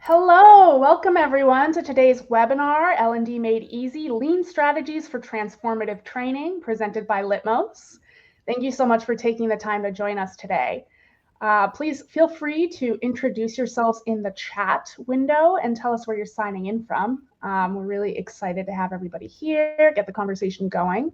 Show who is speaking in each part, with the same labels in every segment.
Speaker 1: Hello, welcome everyone to today's webinar, L&D Made Easy, Lean Strategies for Transformative Training, presented by Litmos. Thank you so much for taking the time to join us today. Please feel free to introduce yourselves in the chat window and tell us where you're signing in from. We're really excited to have everybody here, get the conversation going.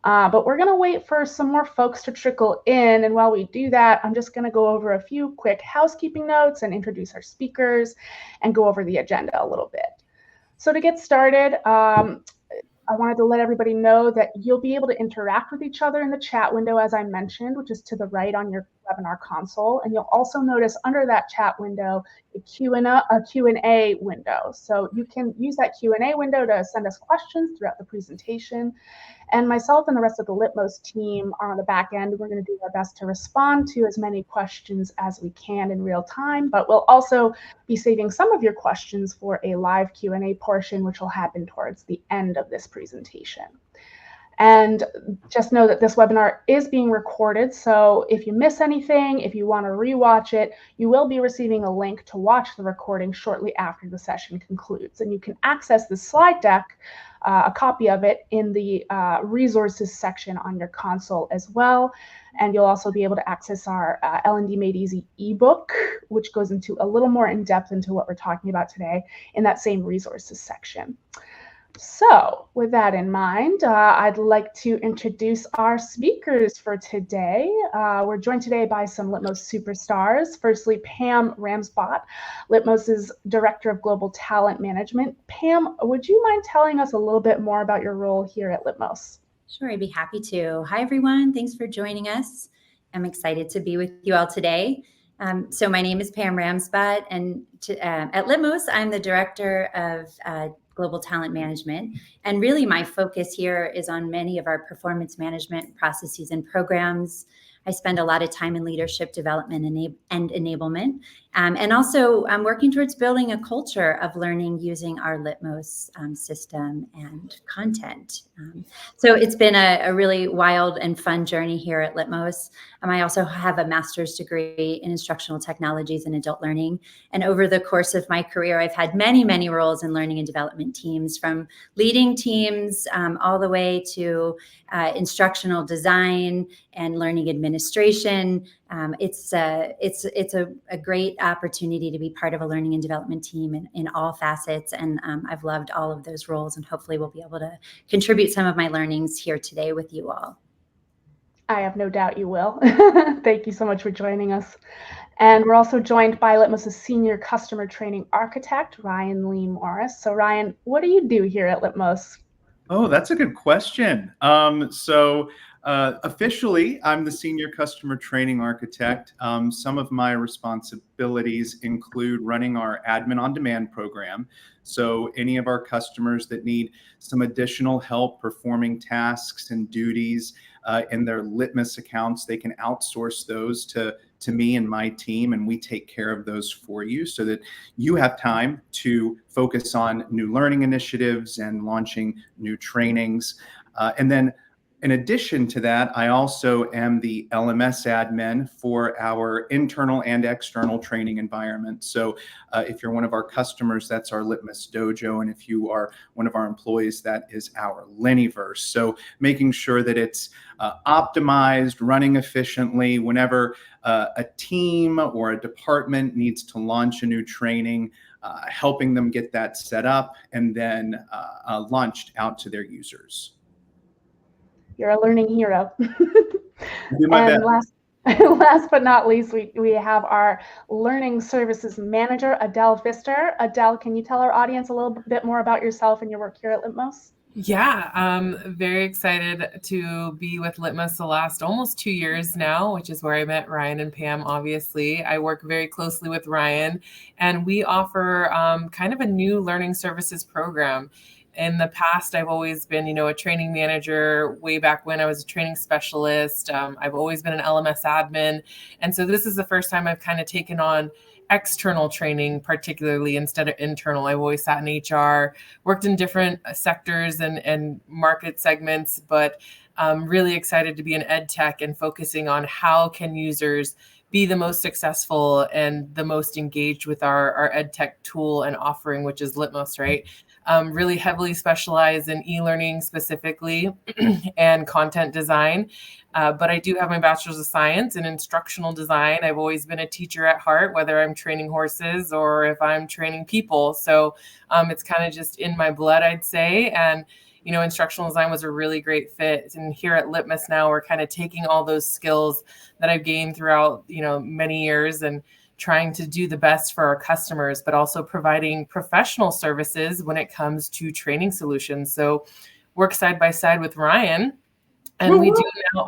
Speaker 1: But we're going to wait for some more folks to trickle in. And while we do that, I'm just going to go over a few quick housekeeping notes and introduce our speakers and go over the agenda a little bit. So to get started, I wanted to let everybody know that you'll be able to interact with each other in the chat window, as I mentioned, which is to the right on your webinar console. And you'll also notice under that chat window a Q&A window. So you can use that Q&A window to send us questions throughout the presentation. And myself and the rest of the Litmos team are on the back end. We're going to do our best to respond to as many questions as we can in real time, but we'll also be saving some of your questions for a live Q&A portion, which will happen towards the end of this presentation. And just know that this webinar is being recorded, so if you miss anything, if you want to rewatch it, you will be receiving a link to watch the recording shortly after the session concludes. And you can access the slide deck, a copy of it, in the resources section on your console as well. And you'll also be able to access our L&D Made Easy ebook, which goes into a little more in depth into what we're talking about today in that same resources section. So with that in mind, I'd like to introduce our speakers for today. We're joined today by some Litmos superstars. Firstly, Pam Ramsbott, Litmos's Director of Global Talent Management. Pam, would you mind telling us a little bit more about your role here at Litmos?
Speaker 2: Sure, I'd be happy to. Hi, everyone. Thanks for joining us. I'm excited to be with you all today. So my name is Pam Ramsbott, and at Litmos, I'm the Director of Global Talent Management. And really my focus here is on many of our performance management processes and programs. I spend a lot of time in leadership development and enablement. And also I'm working towards building a culture of learning using our Litmos system and content. So it's been a really wild and fun journey here at Litmos. I also have a master's degree in instructional technologies and adult learning. And over the course of my career, I've had many, many roles in learning and development teams, from leading teams all the way to instructional design and learning administration. It's a great opportunity to be part of a learning and development team in all facets. And I've loved all of those roles, and hopefully we'll be able to contribute some of my learnings here today with you all.
Speaker 1: I have no doubt you will. Thank you so much for joining us. And we're also joined by Litmos' Senior Customer Training Architect, Ryan Lee Morris. So Ryan, what do you do here at Litmos?
Speaker 3: Oh, that's a good question. Officially, I'm the Senior Customer Training Architect. Some of my responsibilities include running our Admin on Demand program. So any of our customers that need some additional help performing tasks and duties in their Litmos accounts, they can outsource those to me and my team, and we take care of those for you so that you have time to focus on new learning initiatives and launching new trainings. And then in addition to that, I also am the LMS admin for our internal and external training environment. So if you're one of our customers, that's our Litmos Dojo. And if you are one of our employees, that is our Leniverse. So making sure that it's optimized, running efficiently whenever a team or a department needs to launch a new training, helping them get that set up and then launched out to their users.
Speaker 1: You're a learning hero.
Speaker 3: Do my best.
Speaker 1: Last but not least, we have our Learning Services Manager, Adele Pfister. Adele, can you tell our audience a little bit more about yourself and your work here at Litmos?
Speaker 4: Yeah, I'm very excited to be with Litmos the last almost 2 years now, which is where I met Ryan and Pam, obviously. I work very closely with Ryan, and we offer kind of a new learning services program. In the past, I've always been, a training manager. Way back when I was a training specialist, I've always been an LMS admin. And so this is the first time I've kind of taken on external training, particularly instead of internal. I've always sat in HR, worked in different sectors and market segments, but I'm really excited to be in ed tech and focusing on how can users be the most successful and the most engaged with our ed tech tool and offering, which is Litmos, right? Really heavily specialized in e-learning specifically and content design. But I do have my bachelor's of science in instructional design. I've always been a teacher at heart, whether I'm training horses or if I'm training people. So it's kind of just in my blood, I'd say. And instructional design was a really great fit. And here at Litmos now, we're kind of taking all those skills that I've gained throughout, many years and trying to do the best for our customers, but also providing professional services when it comes to training solutions. So work side by side with Ryan. And we do now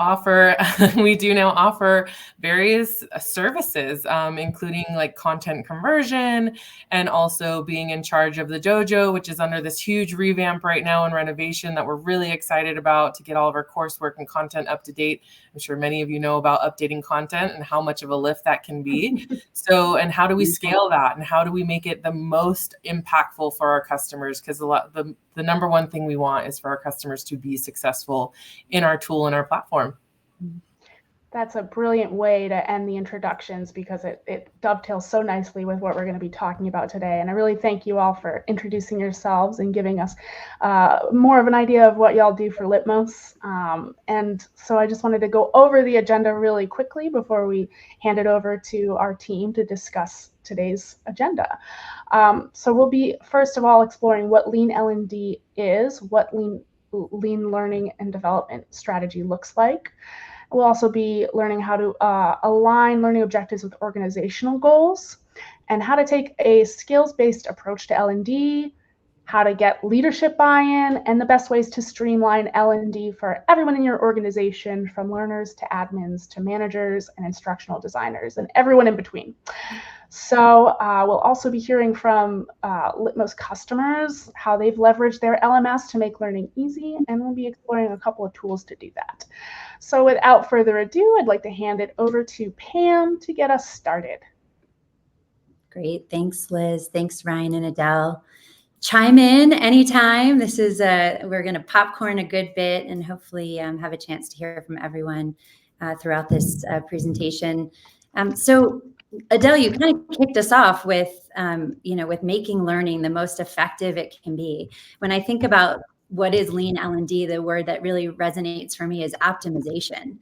Speaker 4: offer various services, including like content conversion and also being in charge of the dojo, which is under this huge revamp right now and renovation that we're really excited about to get all of our coursework and content up to date. I'm sure many of you know about updating content and how much of a lift that can be. So, and how do we scale that and how do we make it the most impactful for our customers? Because the number one thing we want is for our customers to be successful in our tool and our platform.
Speaker 1: That's a brilliant way to end the introductions because it dovetails so nicely with what we're going to be talking about today. And I really thank you all for introducing yourselves and giving us more of an idea of what y'all do for Litmos. And so I just wanted to go over the agenda really quickly before we hand it over to our team to discuss today's agenda. So we'll be, first of all, exploring what Lean L&D is, what Lean learning and development strategy looks like. We'll also be learning how to align learning objectives with organizational goals and how to take a skills-based approach to L&D, how to get leadership buy-in, and the best ways to streamline L&D for everyone in your organization, from learners to admins to managers and instructional designers and everyone in between. So we'll also be hearing from Litmos customers, how they've leveraged their LMS to make learning easy, and we'll be exploring a couple of tools to do that. So without further ado, I'd like to hand it over to Pam to get us started.
Speaker 2: Great. Thanks, Liz. Thanks, Ryan and Adele. Chime in anytime. This is we're going to popcorn a good bit and hopefully have a chance to hear from everyone throughout this presentation. So Adele, you kind of kicked us off with, with making learning the most effective it can be. When I think about what is Lean L&D, the word that really resonates for me is optimization.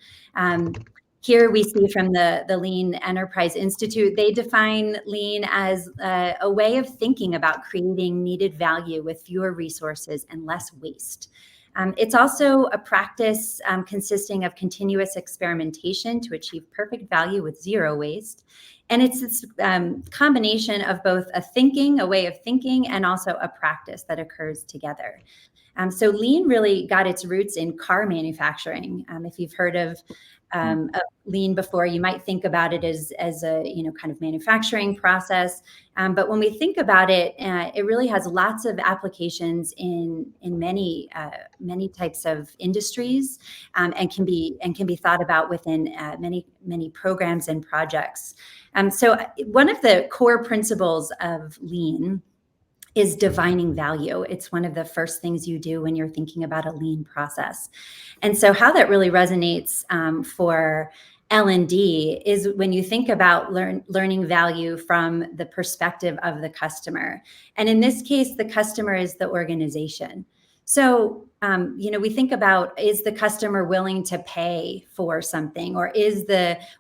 Speaker 2: Here we see from the Lean Enterprise Institute, they define Lean as a way of thinking about creating needed value with fewer resources and less waste. It's also a practice consisting of continuous experimentation to achieve perfect value with zero waste. And it's this combination of both a way of thinking, and also a practice that occurs together. So Lean really got its roots in car manufacturing. If you've heard of Lean before, you might think about it as a kind of manufacturing process. But when we think about it, it really has lots of applications in many types of industries, and can be thought about within many programs and projects. So one of the core principles of Lean is defining value. It's one of the first things you do when you're thinking about a lean process. And so how that really resonates for L&D is when you think about learning value from the perspective of the customer. And in this case, the customer is the organization. So, we think about, is the customer willing to pay for something, or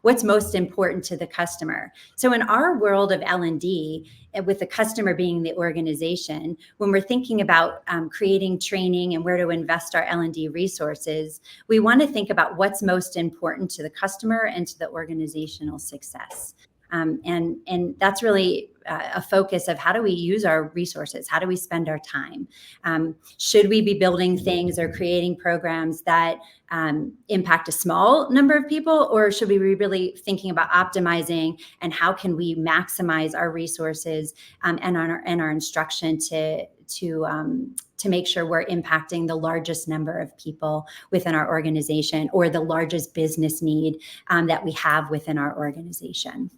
Speaker 2: what's most important to the customer? So in our world of L&D, with the customer being the organization, when we're thinking about creating training and where to invest our L&D resources, we want to think about what's most important to the customer and to the organizational success. And that's really a focus of how do we use our resources? How do we spend our time? Should we be building things or creating programs that impact a small number of people, or should we be really thinking about optimizing and how can we maximize our resources and our instruction to make sure we're impacting the largest number of people within our organization, or the largest business need that we have within our organization?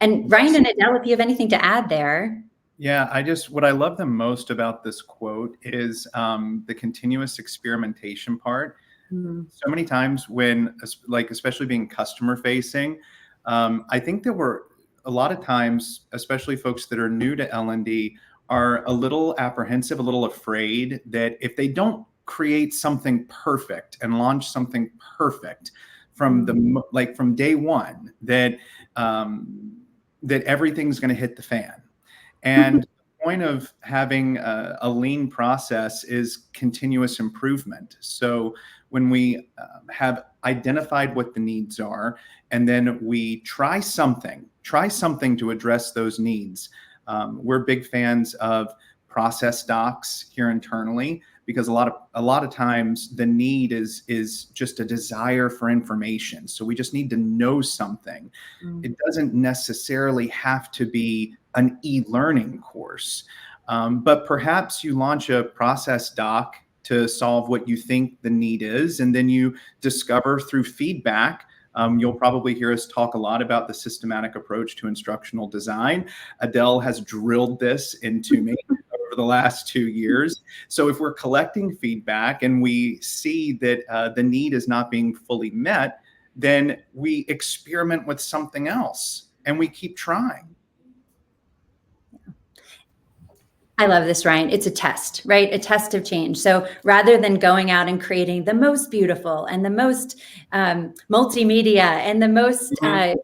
Speaker 2: And Ryan and Adele, if you have anything to add there.
Speaker 3: Yeah, what I love the most about this quote is the continuous experimentation part. So many times when, like, especially being customer facing, I think there were a lot of times, especially folks that are new to L&D, are a little apprehensive, a little afraid that if they don't create something perfect and launch something perfect from from day one, that that everything's going to hit the fan. And the point of having a lean process is continuous improvement. So when we have identified what the needs are, and then we try something to address those needs. We're big fans of process docs here internally, because a lot of times the need is just a desire for information. So we just need to know something. It doesn't necessarily have to be an e-learning course, but perhaps you launch a process doc to solve what you think the need is, and then you discover through feedback. You'll probably hear us talk a lot about the systematic approach to instructional design. Adele has drilled this into me over the last 2 years. So if we're collecting feedback and we see that the need is not being fully met, then we experiment with something else and we keep trying.
Speaker 2: I love this, Ryan. It's a test, right? A test of change. So rather than going out and creating the most beautiful and the most multimedia and the most, I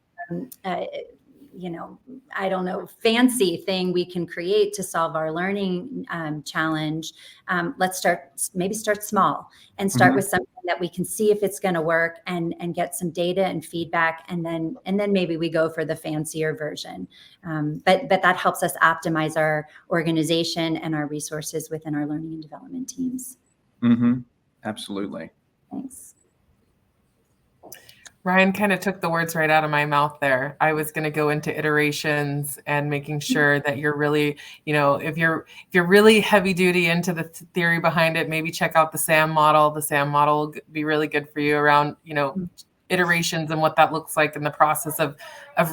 Speaker 2: don't know, fancy thing we can create to solve our learning challenge, let's maybe start small and start with something that we can see if it's going to work and get some data and feedback, and then maybe we go for the fancier version. But that helps us optimize our organization and our resources within our learning and development teams.
Speaker 3: Absolutely.
Speaker 2: Thanks.
Speaker 4: Ryan kind of took the words right out of my mouth there. I was going to go into iterations and making sure that you're really, if you're really heavy duty into the theory behind it, maybe check out the SAM model. The SAM model will be really good for you around, iterations and what that looks like in the process of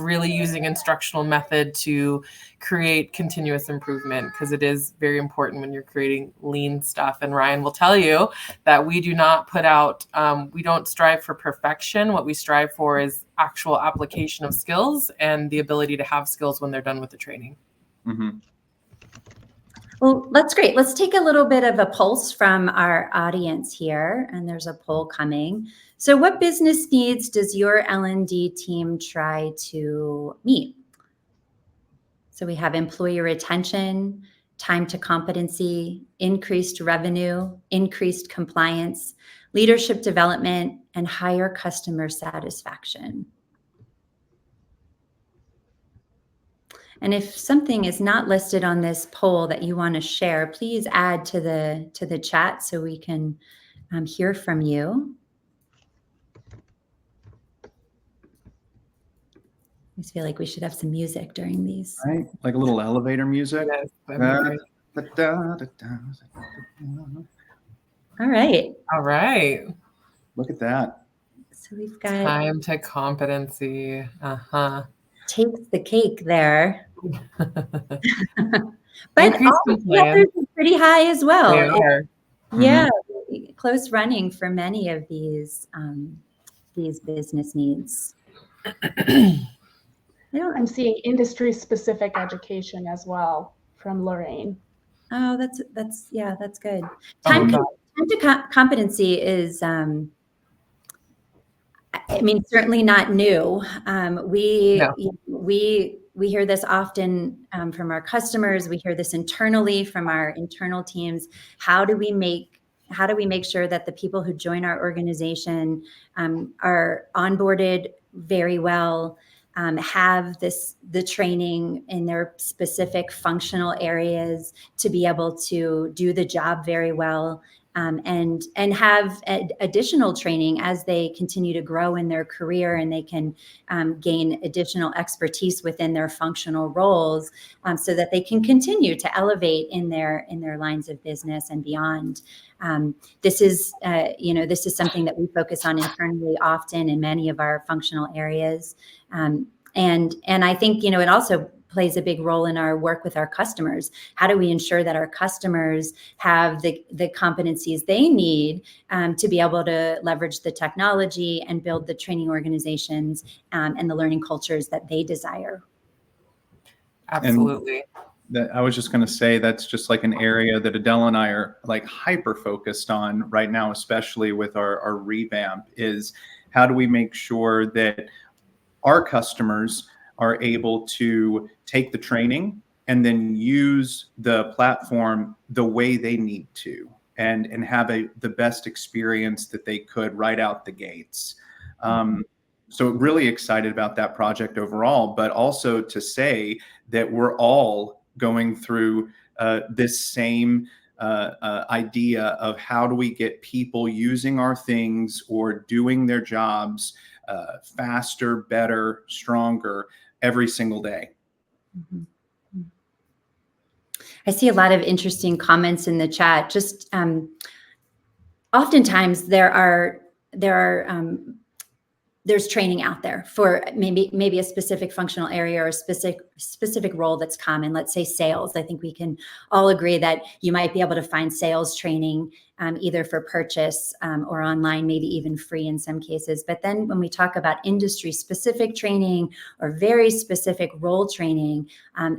Speaker 4: really using instructional method to create continuous improvement, because it is very important when you're creating lean stuff. And Ryan will tell you that we do not put out, we don't strive for perfection. What we strive for is actual application of skills and the ability to have skills when they're done with the training.
Speaker 2: Well, that's great. Let's take a little bit of a pulse from our audience here. And there's a poll coming. So what business needs does your L&D team try to meet? So we have employee retention, time to competency, increased revenue, increased compliance, leadership development, and higher customer satisfaction. And if something is not listed on this poll that you want to share, please add to the chat so we can hear from you. I just feel like we should have some music during these.
Speaker 3: Right, like a little elevator music.
Speaker 2: All right.
Speaker 4: All right.
Speaker 3: Look at that.
Speaker 2: So we've got
Speaker 4: time to competency.
Speaker 2: Takes the cake there. But all the others are pretty high as well.
Speaker 4: They are.
Speaker 2: Yeah, close running for many of these business needs.
Speaker 1: I'm seeing industry-specific education as well from Lorraine.
Speaker 2: Oh, that's good. Time to competency is, certainly not new. We hear this often from our customers. We hear this internally from our internal teams. How do we make sure that the people who join our organization are onboarded very well, have the training in their specific functional areas to be able to do the job very well, and have additional training as they continue to grow in their career, and they can gain additional expertise within their functional roles, so that they can continue to elevate in their lines of business and beyond. This is something that we focus on internally often in many of our functional areas. And I think, it also plays a big role in our work with our customers. How do we ensure that our customers have the competencies they need to be able to leverage the technology and build the training organizations and the learning cultures that they desire?
Speaker 4: Absolutely.
Speaker 3: And I was just going to say that's just like an area that Adele and I are like hyper focused on right now, especially with our revamp, is how do we make sure that our customers are able to take the training and then use the platform the way they need to and have the best experience that they could right out the gates. So really excited about that project overall, but also to say that we're all going through this same idea of how do we get people using our things or doing their jobs faster, better, stronger every single day.
Speaker 2: Mm-hmm. I see a lot of interesting comments in the chat. Just oftentimes there's training out there for maybe a specific functional area or a specific role that's common. Let's say sales. I think we can all agree that you might be able to find sales training either for purchase or online, maybe even free in some cases. But then when we talk about industry specific training or very specific role training,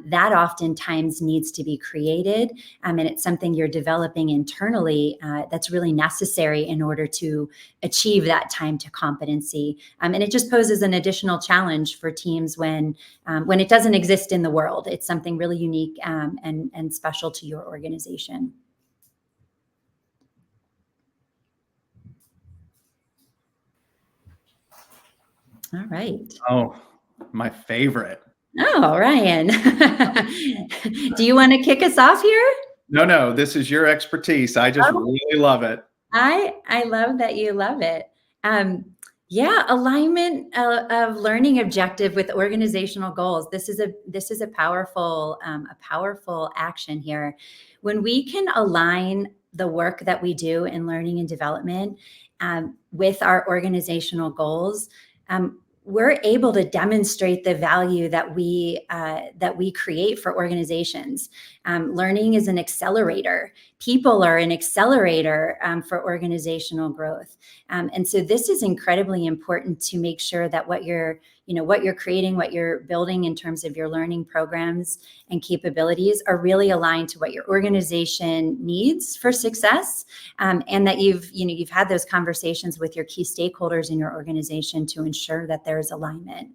Speaker 2: that oftentimes needs to be created. And it's something you're developing internally that's really necessary in order to achieve that time to competency. And it just poses an additional challenge for teams when it doesn't exist in the world. It's something really unique and special to your organization. All right.
Speaker 3: Oh, my favorite.
Speaker 2: Oh, Ryan. Do you want to kick us off here?
Speaker 3: No, this is your expertise. I just really love it.
Speaker 2: I love that you love it. Yeah, alignment of learning objective with organizational goals. This is a powerful action here. When we can align the work that we do in learning and development with our organizational goals, we're able to demonstrate the value that we create for organizations. Learning is an accelerator. People are an accelerator for organizational growth. And so this is incredibly important to make sure that what you're creating, what you're building in terms of your learning programs and capabilities are really aligned to what your organization needs for success. And that you've had those conversations with your key stakeholders in your organization to ensure that there's alignment.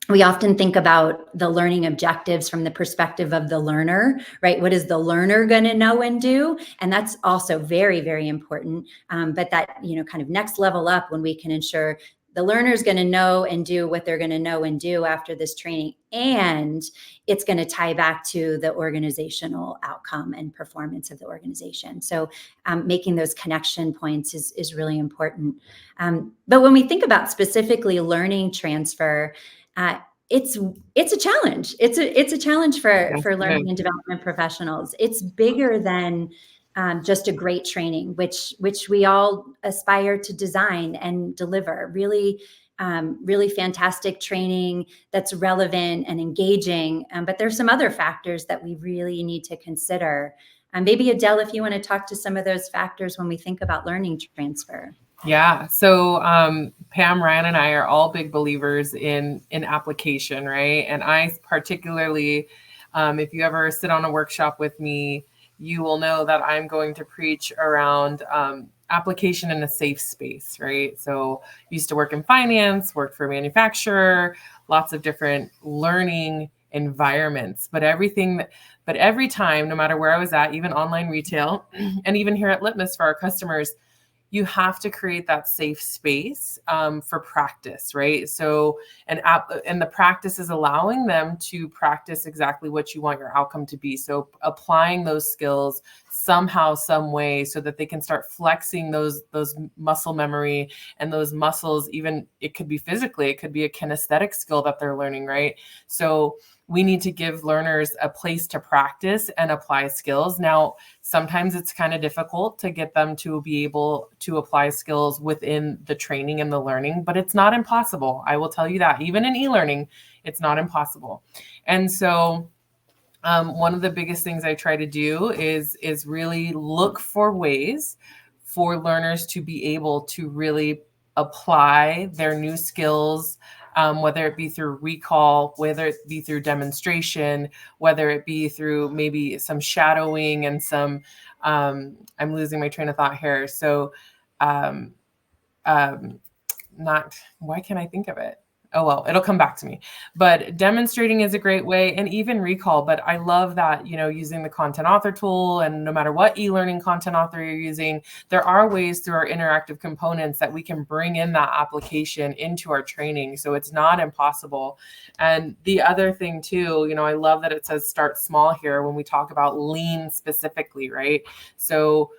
Speaker 2: We often think about the learning objectives from the perspective of the learner, right? What is the learner going to know and do? And that's also very, very important. But that, kind of next level up when we can ensure the learner is going to know and do what they're going to know and do after this training. And it's going to tie back to the organizational outcome and performance of the organization. So making those connection points is really important. But when we think about specifically learning transfer, it's a challenge. It's a challenge for learning and development professionals. It's bigger than just a great training, which we all aspire to design and deliver. Really fantastic training that's relevant and engaging. But there's some other factors that we really need to consider. Maybe Adele, if you want to talk to some of those factors when we think about learning transfer.
Speaker 4: Yeah. So Pam, Ryan, and I are all big believers in application, right? And I particularly, if you ever sit on a workshop with me, you will know that I'm going to preach around application in a safe space, right? So used to work in finance, worked for a manufacturer, lots of different learning environments, but every time, no matter where I was at, even online retail, and even here at Litmos for our customers, you have to create that safe space for practice, right? So, and the practice is allowing them to practice exactly what you want your outcome to be. So applying those skills somehow, some way, so that they can start flexing those muscle memory and those muscles. Even it could be physically, it could be a kinesthetic skill that they're learning, right? So we need to give learners a place to practice and apply skills. Now, sometimes it's kind of difficult to get them to be able to apply skills within the training and the learning, but it's not impossible. I will tell you that. Even in e-learning, it's not impossible. And so one of the biggest things I try to do is really look for ways for learners to be able to really apply their new skills, whether it be through recall, whether it be through demonstration, whether it be through maybe some shadowing and some, I'm losing my train of thought here. So why can't I think of it? Oh, well, it'll come back to me. But demonstrating is a great way, and even recall. But I love that, using the content author tool, and no matter what e-learning content author you're using, there are ways through our interactive components that we can bring in that application into our training. So it's not impossible. And the other thing too, I love that it says start small here when we talk about lean specifically, right? So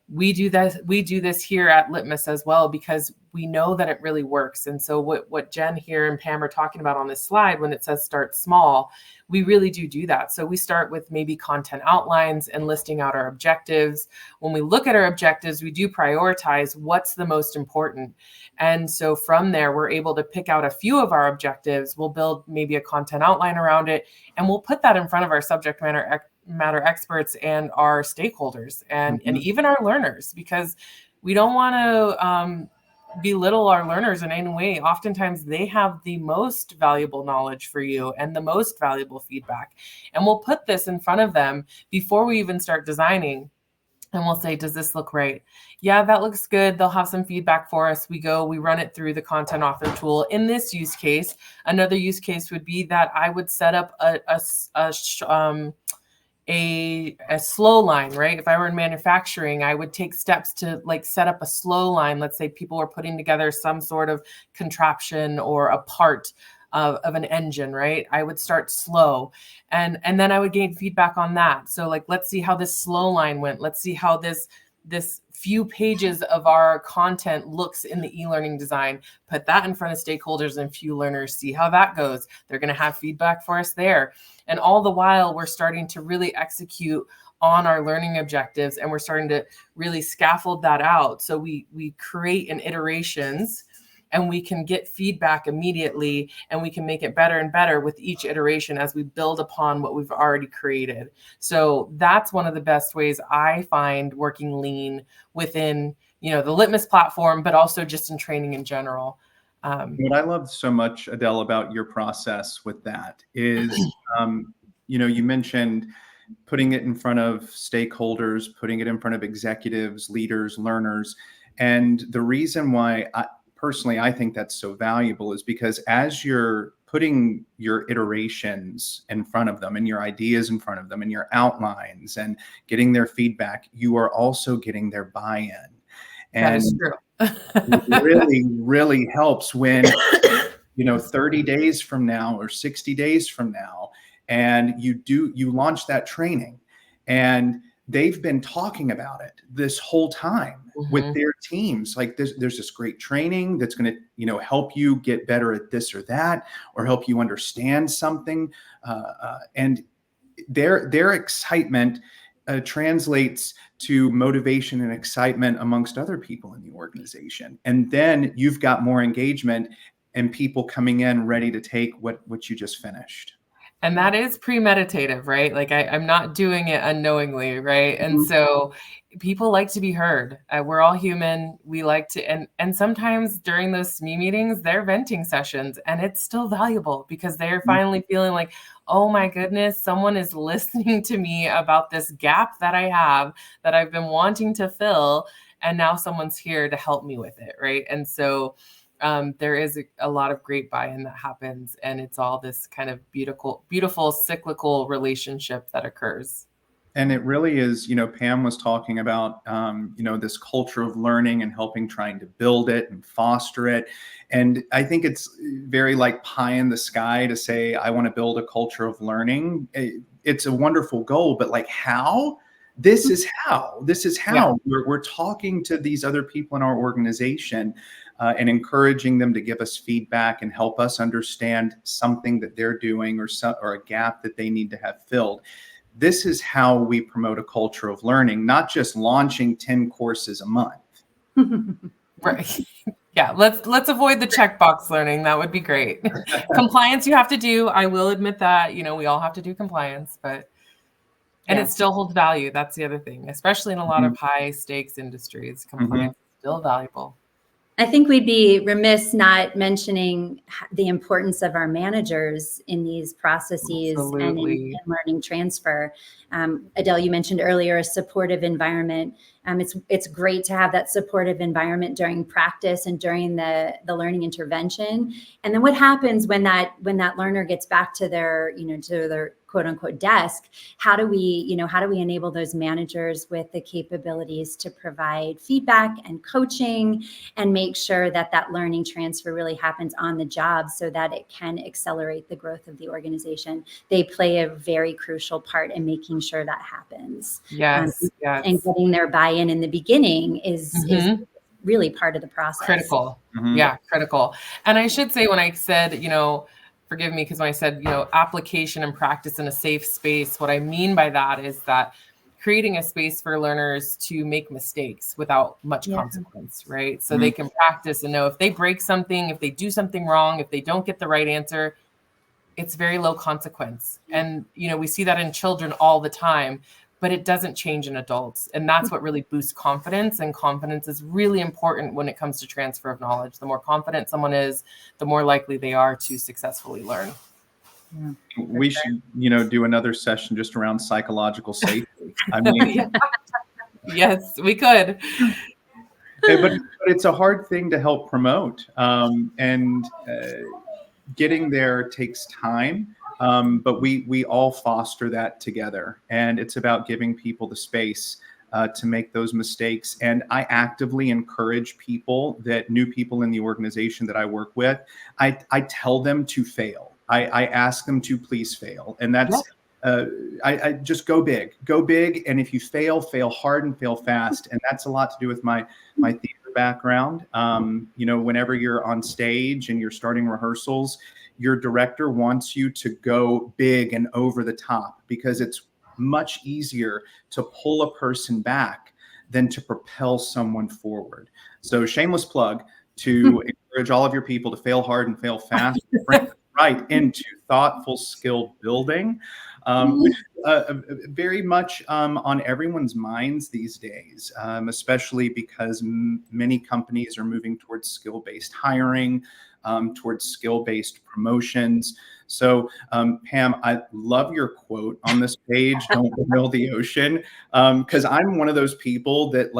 Speaker 4: we do this here at Litmos as well, because we know that it really works. And so what Jen here and Pam are talking about on this slide, when it says start small, we really do that. So we start with maybe content outlines and listing out our objectives. When we look at our objectives, we do prioritize what's the most important. And so from there, we're able to pick out a few of our objectives. We'll build maybe a content outline around it, and we'll put that in front of our subject matter experts and our stakeholders and even our learners, because we don't want to belittle our learners in any way. Oftentimes they have the most valuable knowledge for you and the most valuable feedback. And we'll put this in front of them before we even start designing. And we'll say, does this look right? Yeah, that looks good. They'll have some feedback for us. We run it through the content author tool. In this use case, another use case would be that I would set up a slow line, right? If I were in manufacturing, I would take steps to set up a slow line. Let's say people are putting together some sort of contraption or a part of an engine, right? I would start slow, and then I would gain feedback on that. So let's see how this slow line went. Let's see how this few pages of our content looks in the e-learning design. Put that in front of stakeholders and few learners, see how that goes. They're going to have feedback for us there. And all the while, we're starting to really execute on our learning objectives, and we're starting to really scaffold that out. So we create in iterations, and we can get feedback immediately, and we can make it better and better with each iteration as we build upon what we've already created. So that's one of the best ways I find working lean within, the Litmos platform, but also just in training in general.
Speaker 3: What I love so much, Adele, about your process with that is, you mentioned putting it in front of stakeholders, putting it in front of executives, leaders, learners. And the reason why I think that's so valuable is because as you're putting your iterations in front of them and your ideas in front of them and your outlines and getting their feedback, you are also getting their buy-in. And
Speaker 4: that is true.
Speaker 3: It really, really helps when, 30 days from now or 60 days from now, and you launch that training, and they've been talking about it this whole time with their teams. There's this great training that's going to, help you get better at this or that, or help you understand something. And their excitement translates to motivation and excitement amongst other people in the organization. And then you've got more engagement and people coming in ready to take what you just finished.
Speaker 4: And that is premeditative, right? I'm not doing it unknowingly, right? And so people like to be heard. We're all human. We like to, and sometimes during those SME meetings, they're venting sessions, and it's still valuable because they're finally feeling like, oh my goodness, someone is listening to me about this gap that I have that I've been wanting to fill. And now someone's here to help me with it, right? And so there is a lot of great buy-in that happens, and it's all this kind of beautiful cyclical relationship that occurs.
Speaker 3: And it really is, Pam was talking about, this culture of learning and trying to build it and foster it. And I think it's very pie in the sky to say, I want to build a culture of learning. It's a wonderful goal, but how? this is how
Speaker 4: Yeah.
Speaker 3: we're talking to these other people in our organization and encouraging them to give us feedback and help us understand something that they're doing or a gap that they need to have filled. This is how we promote a culture of learning, not just launching 10 courses a month.
Speaker 4: Right. Yeah, let's avoid the checkbox learning. That would be great. Compliance you have to do. I will admit that, we all have to do compliance, but and it still holds value. That's the other thing, especially in a lot of high stakes industries, compliance is still valuable.
Speaker 2: I think we'd be remiss not mentioning the importance of our managers in these processes and in learning transfer. Adele, you mentioned earlier a supportive environment. It's great to have that supportive environment during practice and during the learning intervention. And then what happens when that learner gets back to their quote unquote desk? How do we enable those managers with the capabilities to provide feedback and coaching and make sure that learning transfer really happens on the job so that it can accelerate the growth of the organization? They play a very crucial part in making sure that happens.
Speaker 4: Yes.
Speaker 2: And getting their buy-in in the beginning is really part of the process.
Speaker 4: Critical. Yeah, critical. And I should say, when I said, forgive me, because when I said, application and practice in a safe space, what I mean by that is that creating a space for learners to make mistakes without much consequence, right? So they can practice and know if they break something, if they do something wrong, if they don't get the right answer, it's very low consequence. And, we see that in children all the time, but it doesn't change in adults. And that's what really boosts confidence. And confidence is really important when it comes to transfer of knowledge. The more confident someone is, the more likely they are to successfully learn.
Speaker 3: Yeah, we should, do another session just around psychological safety. I mean,
Speaker 4: yes, we could.
Speaker 3: But it's a hard thing to help promote. And getting there takes time. But we all foster that together, and it's about giving people the space to make those mistakes. And I actively encourage new people in the organization that I work with. I tell them to fail. I ask them to please fail, and that's I just go big. And if you fail hard and fail fast. And that's a lot to do with my theater background. Whenever you're on stage and you're starting rehearsals, your director wants you to go big and over the top, because it's much easier to pull a person back than to propel someone forward. So shameless plug to encourage all of your people to fail hard and fail fast, bring it right into thoughtful skill building, which is very much on everyone's minds these days, especially because many companies are moving towards skill-based hiring, towards skill-based promotions. So, Pam, I love your quote on this page, "Don't boil the ocean," because I'm one of those people that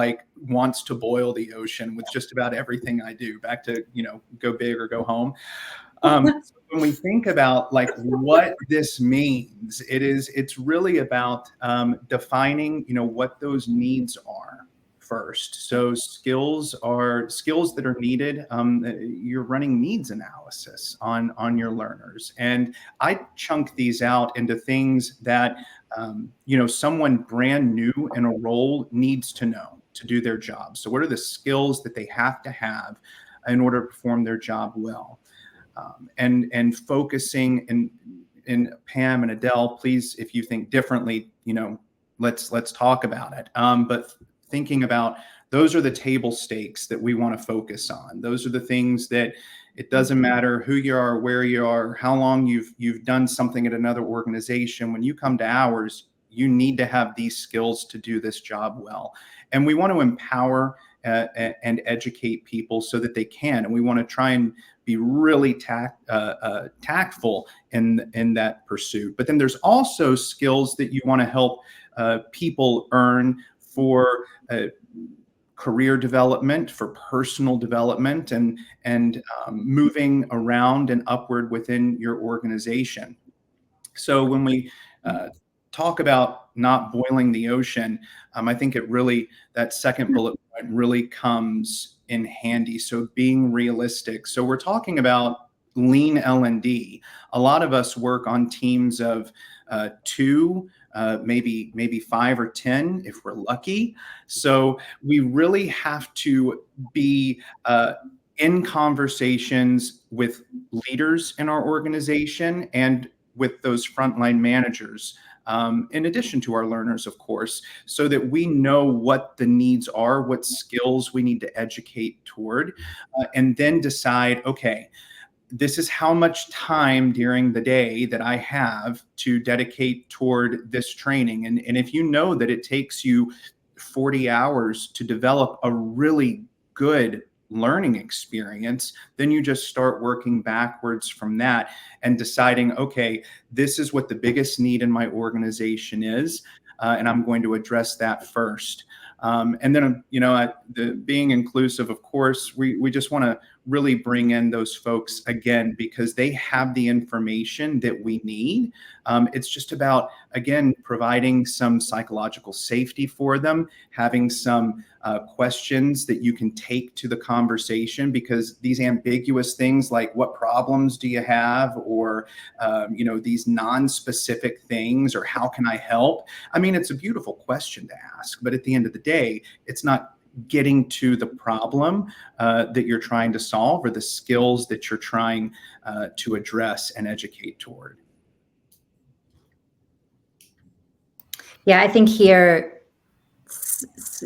Speaker 3: wants to boil the ocean with just about everything I do. Back to, go big or go home. So when we think about what this means, it's really about defining, what those needs are first. So skills that are needed. You're running needs analysis on your learners, and I chunk these out into things that someone brand new in a role needs to know to do their job. So what are the skills that they have to have in order to perform their job well? And focusing, and Pam and Adele, please, if you think differently, let's talk about it. But thinking about, those are the table stakes that we want to focus on. Those are the things that it doesn't matter who you are, where you are, how long you've done something at another organization. When you come to ours, you need to have these skills to do this job well. And we want to empower and educate people so that they can. And we want to try and be really tactful in that pursuit. But then there's also skills that you want to help people earn for career development, for personal development, and moving around and upward within your organization. So when we talk about not boiling the ocean, I think that second bullet point really comes in handy. So being realistic. So we're talking about Lean L&D. A lot of us work on teams of 2, maybe 5 or 10 if we're lucky. So we really have to be in conversations with leaders in our organization and with those frontline managers, in addition to our learners, of course, so that we know what the needs are, what skills we need to educate toward, and then decide, okay, this is how much time during the day that I have to dedicate toward this training. And if you know that it takes you 40 hours to develop a really good learning experience, then you just start working backwards from that and deciding, okay, this is what the biggest need in my organization is, and I'm going to address that first. And then, being inclusive, of course, we just want to really bring in those folks again, because they have the information that we need. It's just about, again, providing some psychological safety for them, having some questions that you can take to the conversation, because these ambiguous things like what problems do you have, or, these non-specific things, or how can I help? I mean, it's a beautiful question to ask, but at the end of the day, it's not getting to the problem that you're trying to solve, or the skills that you're trying to address and educate toward.
Speaker 2: Yeah, I think here,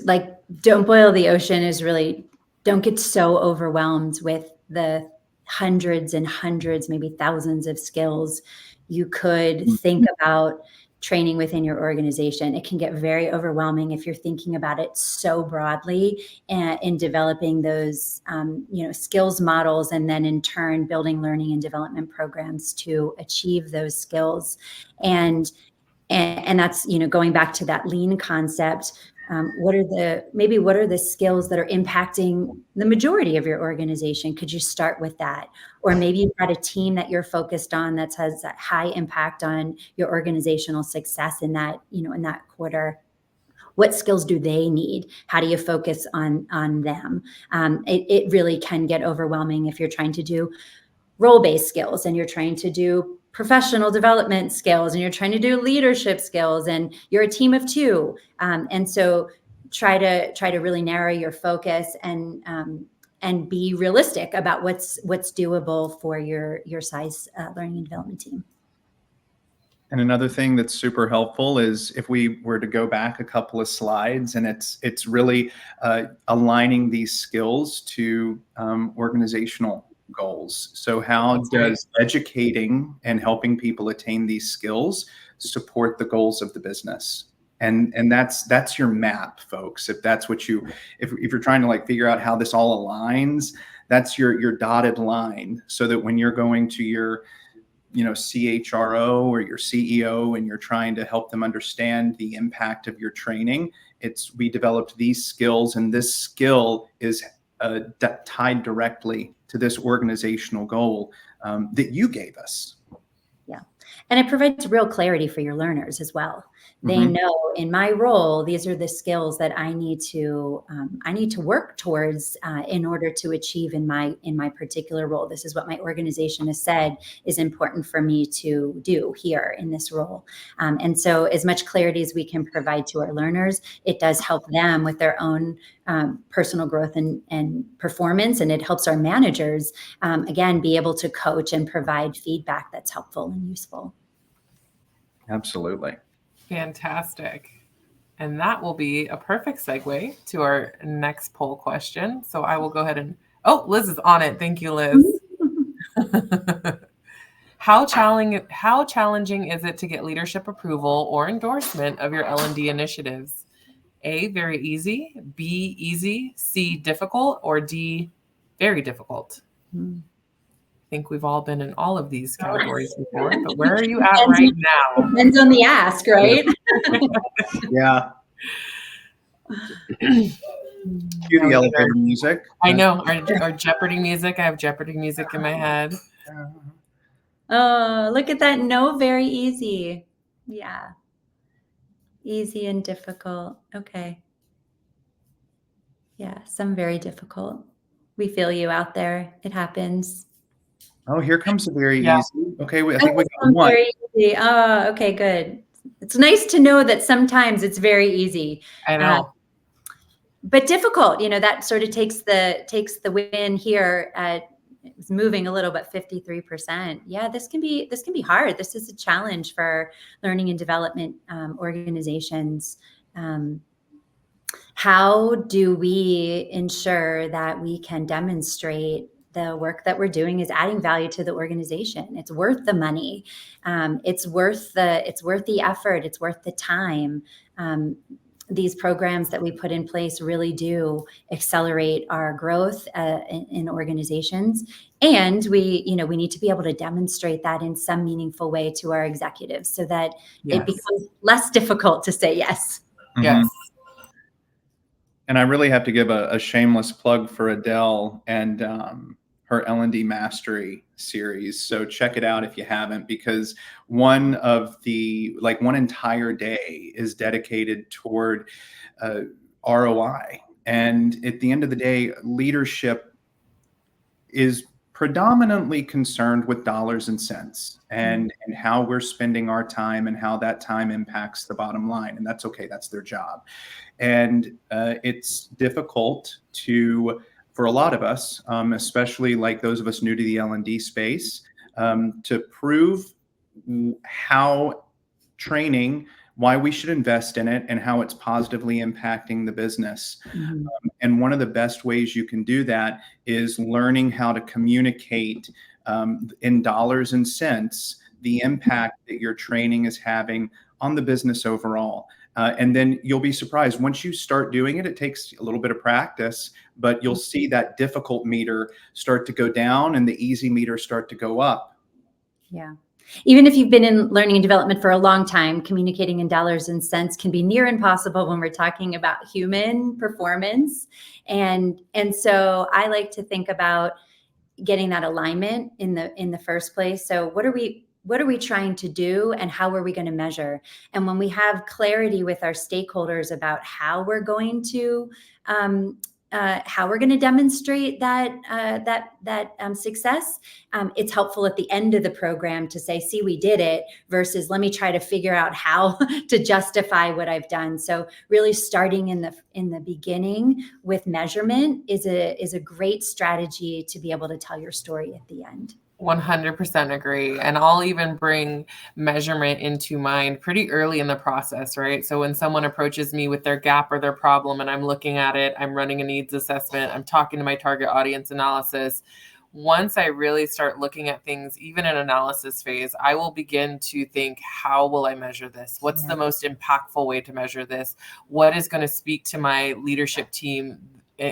Speaker 2: like, don't boil the ocean is really, don't get so overwhelmed with the hundreds and hundreds, maybe thousands of skills you could think about training within your organization. It can get very overwhelming if you're thinking about it so broadly, and in developing those skills models, and then in turn building learning and development programs to achieve those skills. And that's, going back to that lean concept. What are the skills that are impacting the majority of your organization? Could you start with that? Or maybe you've got a team that you're focused on that has that high impact on your organizational success in that, in that quarter. What skills do they need? How do you focus on them? It really can get overwhelming if you're trying to do role-based skills, and you're trying to do professional development skills, and you're trying to do leadership skills, and you're a team of 2. And so try to really narrow your focus and be realistic about what's doable for your size learning and development team.
Speaker 3: And another thing that's super helpful is if we were to go back a couple of slides, and it's really aligning these skills to organizational goals. So how does educating and helping people attain these skills support the goals of the business? And that's your map, folks. If that's what if you're trying to figure out how this all aligns, that's your dotted line, so that when you're going to your CHRO or your CEO and you're trying to help them understand the impact of your training, we developed these skills, and this skill is tied directly to this organizational goal that you gave us.
Speaker 2: Yeah. And it provides real clarity for your learners as well. They know, in my role, these are the skills that I need to work towards in order to achieve in my particular role. This is what my organization has said is important for me to do here in this role. And so, as much clarity as we can provide to our learners, it does help them with their own personal growth and performance, and it helps our managers again be able to coach and provide feedback that's helpful and useful.
Speaker 3: Absolutely.
Speaker 4: Fantastic. And that will be a perfect segue to our next poll question. So I will go ahead and, Liz is on it. Thank you, Liz. How challenging is it to get leadership approval or endorsement of your L&D initiatives? A, very easy, B, easy, C, difficult, or D, very difficult? I think we've all been in all of these categories before, but where are you at right now?
Speaker 2: Depends on the ask, right?
Speaker 3: Yeah. Cue the elevator music.
Speaker 4: I know, our Jeopardy music. I have Jeopardy music in my head.
Speaker 2: Oh, look at that. No, very easy. Yeah. Easy and difficult. Okay. Yeah, some very difficult. We feel you out there. It happens.
Speaker 3: Oh, here comes a very
Speaker 4: Yeah.
Speaker 3: easy. Okay, I think we got one.
Speaker 2: Very easy. Oh, okay, good. It's nice to know that sometimes it's very easy.
Speaker 4: I know.
Speaker 2: But difficult, that sort of takes the win here at it's moving a little bit, 53%. Yeah, this can be hard. This is a challenge for learning and development organizations. How do we ensure that we can demonstrate the work that we're doing is adding value to the organization? It's worth the money. It's worth the effort. It's worth the time. These programs that we put in place really do accelerate our growth in organizations. And we need to be able to demonstrate that in some meaningful way to our executives so that
Speaker 4: Yes.
Speaker 2: it becomes less difficult to say yes.
Speaker 4: Yes.
Speaker 3: And I really have to give a shameless plug for Adele and her L&D Mastery series. So check it out if you haven't, because one entire day is dedicated toward ROI. And at the end of the day, leadership is predominantly concerned with dollars and cents and how we're spending our time and how that time impacts the bottom line. And that's okay. That's their job. And it's difficult for a lot of us, especially like those of us new to the L&D space, to prove how training, why we should invest in it, and how it's positively impacting the business.
Speaker 2: Mm-hmm.
Speaker 3: And one of the best ways you can do that is learning how to communicate in dollars and cents the impact that your training is having on the business overall. And then you'll be surprised once you start doing it. It takes a little bit of practice, but you'll see that difficult meter start to go down and the easy meter start to go up.
Speaker 2: Yeah. Even if you've been in learning and development for a long time, communicating in dollars and cents can be near impossible when we're talking about human performance. And so I like to think about getting that alignment in the first place. So what are we trying to do and how are we going to measure? And when we have clarity with our stakeholders about how we're going to demonstrate that success, it's helpful at the end of the program to say, see, we did it, versus let me try to figure out how to justify what I've done. So really starting in the beginning with measurement is a great strategy to be able to tell your story at the end.
Speaker 4: 100% agree. And I'll even bring measurement into mind pretty early in the process, right? So when someone approaches me with their gap or their problem and I'm looking at it, I'm running a needs assessment, I'm talking to my target audience analysis. Once I really start looking at things, even in analysis phase, I will begin to think, how will I measure this? What's the most impactful way to measure this? What is going to speak to my leadership team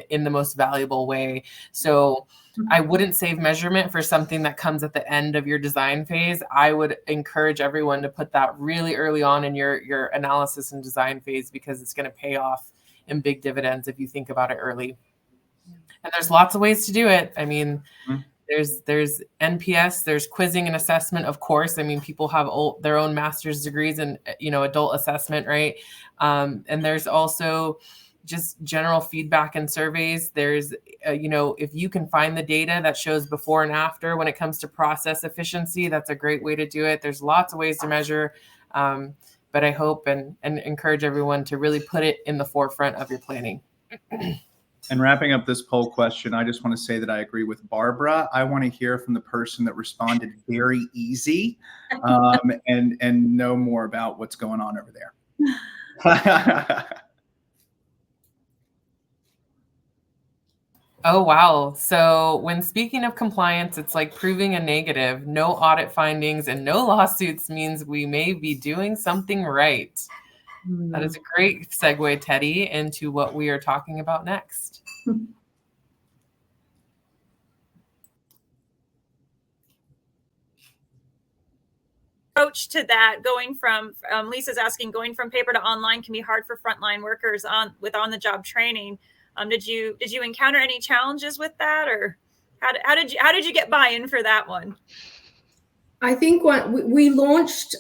Speaker 4: in the most valuable way? So I wouldn't save measurement for something that comes at the end of your design phase. I would encourage everyone to put that really early on in your analysis and design phase, because it's going to pay off in big dividends if you think about it early. And there's lots of ways to do it. I mean, there's NPS, there's quizzing and assessment, of course. I mean, people have their own master's degrees in, adult assessment, right? And there's also just general feedback and surveys. There's, if you can find the data that shows before and after when it comes to process efficiency, that's a great way to do it. There's lots of ways to measure, but I hope and encourage everyone to really put it in the forefront of your planning.
Speaker 3: And wrapping up this poll question, I just want to say that I agree with Barbara. I want to hear from the person that responded very easy and know more about what's going on over there.
Speaker 4: Oh, wow. So when speaking of compliance, it's like proving a negative. No audit findings and no lawsuits means we may be doing something right. That is a great segue, Teddy, into what we are talking about next.
Speaker 5: Approach to that, going from Lisa's asking, going from paper to online can be hard for frontline workers with on-the-job training. Did you encounter any challenges with that, or how did you get buy-in for that one?
Speaker 6: I think what we launched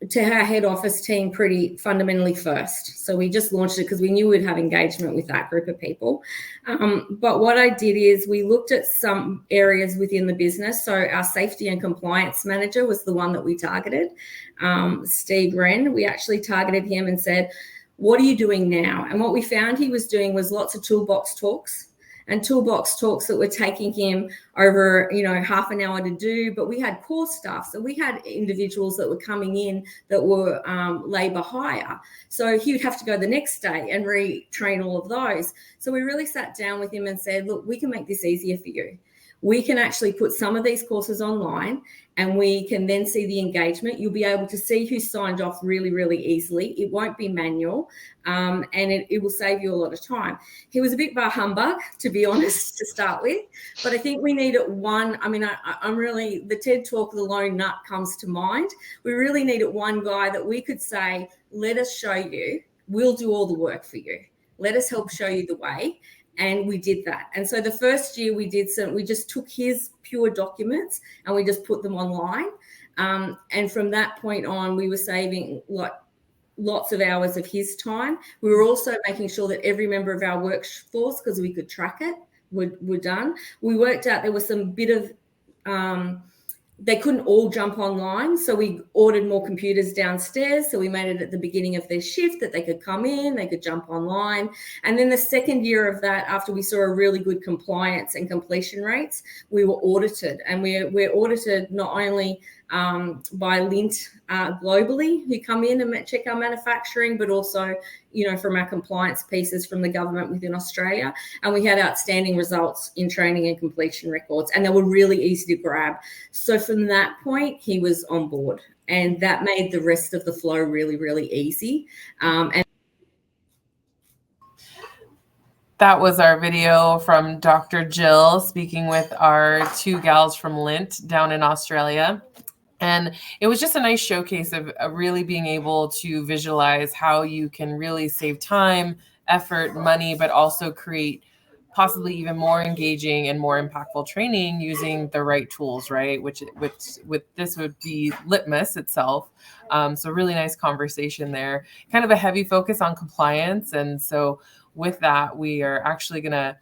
Speaker 6: to our head office team pretty fundamentally first. So we just launched it because we knew we'd have engagement with that group of people. But what I did is we looked at some areas within the business. So our safety and compliance manager was the one that we targeted, Steve Wren. We actually targeted him and said, what are you doing now? And what we found he was doing was lots of toolbox talks. And toolbox talks that were taking him over, half an hour to do. But we had core staff. So we had individuals that were coming in that were labor hire. So he would have to go the next day and retrain all of those. So we really sat down with him and said, look, we can make this easier for you. We can actually put some of these courses online and we can then see the engagement. You'll be able to see who signed off really, really easily. It won't be manual, and it will save you a lot of time. He was a bit bar humbug, to be honest, to start with, but I think we needed one. I mean, I'm really, the TED Talk, the lone nut comes to mind. We really needed one guy that we could say, let us show you, we'll do all the work for you. Let us help show you the way. And we did that. And so the first year we just took his pure documents and we just put them online. And from that point on, we were saving lots of hours of his time. We were also making sure that every member of our workforce, because we could track it, were done. We worked out there was some bit of, they couldn't all jump online. So we ordered more computers downstairs. So we made it at the beginning of their shift that they could come in, they could jump online. And then the second year of that, after we saw a really good compliance and completion rates, we were audited. And we're audited not only by Lint globally, who come in and check our manufacturing, but also, from our compliance pieces from the government within Australia. And we had outstanding results in training and completion records, and they were really easy to grab. So from that point, he was on board, and that made the rest of the flow really, really easy. And
Speaker 4: that was our video from Dr. Jill speaking with our two gals from Lint down in Australia. And it was just a nice showcase of really being able to visualize how you can really save time, effort, money, but also create possibly even more engaging and more impactful training using the right tools, right? Which with this would be Litmos itself. So really nice conversation there. Kind of a heavy focus on compliance. And so with that, we are actually going to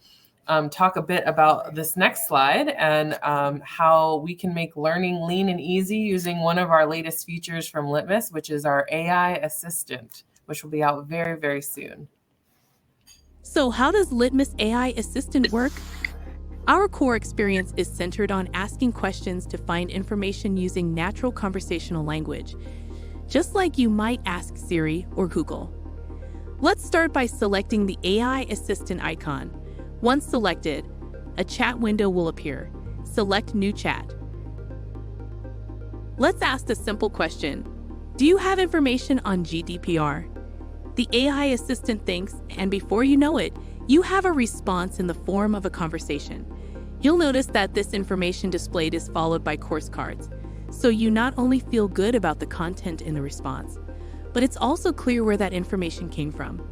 Speaker 4: talk a bit about this next slide and how we can make learning lean and easy using one of our latest features from Litmos, which is our AI assistant, which will be out very, very soon.
Speaker 7: So how does Litmos AI assistant work? Our core experience is centered on asking questions to find information using natural conversational language, just like you might ask Siri or Google. Let's start by selecting the AI assistant icon. Once selected, a chat window will appear. Select New Chat. Let's ask a simple question. Do you have information on GDPR? The AI assistant thinks, and before you know it, you have a response in the form of a conversation. You'll notice that this information displayed is followed by course cards, so you not only feel good about the content in the response, but it's also clear where that information came from.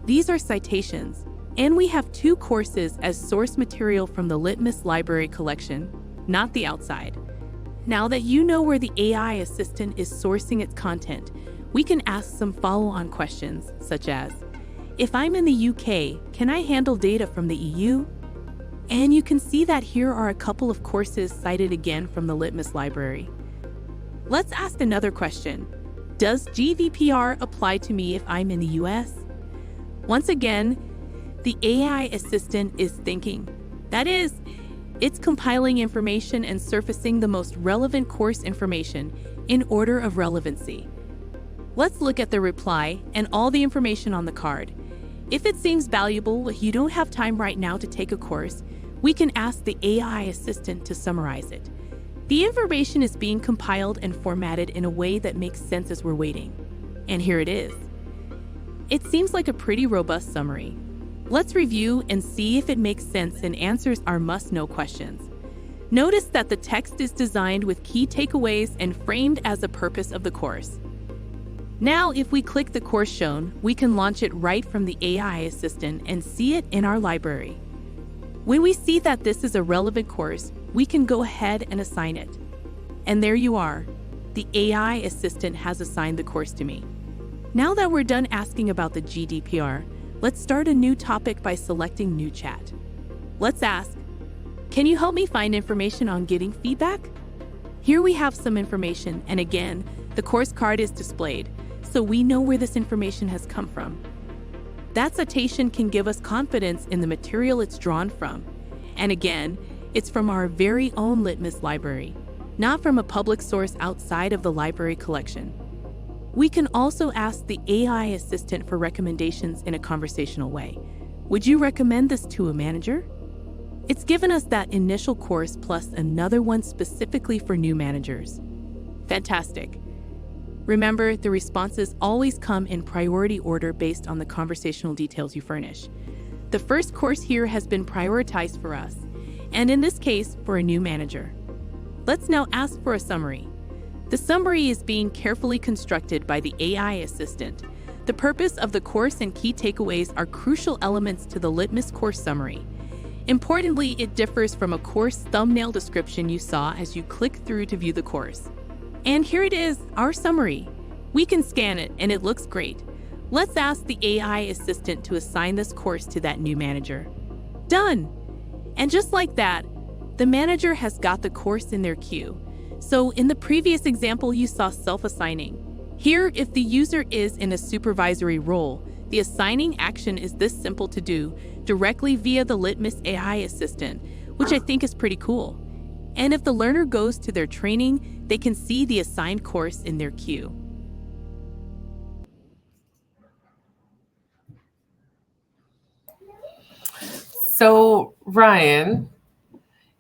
Speaker 7: These are citations. And we have 2 courses as source material from the Litmos library collection, not the outside. Now that you know where the AI assistant is sourcing its content, we can ask some follow-on questions, such as, if I'm in the UK, can I handle data from the EU? And you can see that here are a couple of courses cited again from the Litmos library. Let's ask another question. Does GDPR apply to me if I'm in the US? Once again, the AI assistant is thinking. That is, it's compiling information and surfacing the most relevant course information in order of relevancy. Let's look at the reply and all the information on the card. If it seems valuable, but you don't have time right now to take a course, we can ask the AI assistant to summarize it. The information is being compiled and formatted in a way that makes sense as we're waiting. And here it is. It seems like a pretty robust summary. Let's review and see if it makes sense and answers our must-know questions. Notice that the text is designed with key takeaways and framed as the purpose of the course. Now, if we click the course shown, we can launch it right from the AI assistant and see it in our library. When we see that this is a relevant course, we can go ahead and assign it. And there you are. the AI assistant has assigned the course to me. Now that we're done asking about the GDPR, let's start a new topic by selecting New Chat. Let's ask, can you help me find information on getting feedback? Here we have some information, and again, the course card is displayed, so we know where this information has come from. That citation can give us confidence in the material it's drawn from. And again, it's from our very own Litmos library, not from a public source outside of the library collection. We can also ask the AI assistant for recommendations in a conversational way. Would you recommend this to a manager? It's given us that initial course plus another one specifically for new managers. Fantastic. Remember, the responses always come in priority order based on the conversational details you furnish. The first course here has been prioritized for us, and in this case, for a new manager. Let's now ask for a summary. The summary is being carefully constructed by the AI assistant. The purpose of the course and key takeaways are crucial elements to the Litmos course summary. Importantly, it differs from a course thumbnail description you saw as you click through to view the course. And here it is, our summary. We can scan it and it looks great. Let's ask the AI assistant to assign this course to that new manager. Done! And just like that, the manager has got the course in their queue. So in the previous example, you saw self-assigning. Here, if the user is in a supervisory role, the assigning action is this simple to do directly via the Litmos AI assistant, which I think is pretty cool. And if the learner goes to their training, they can see the assigned course in their queue.
Speaker 4: So Ryan,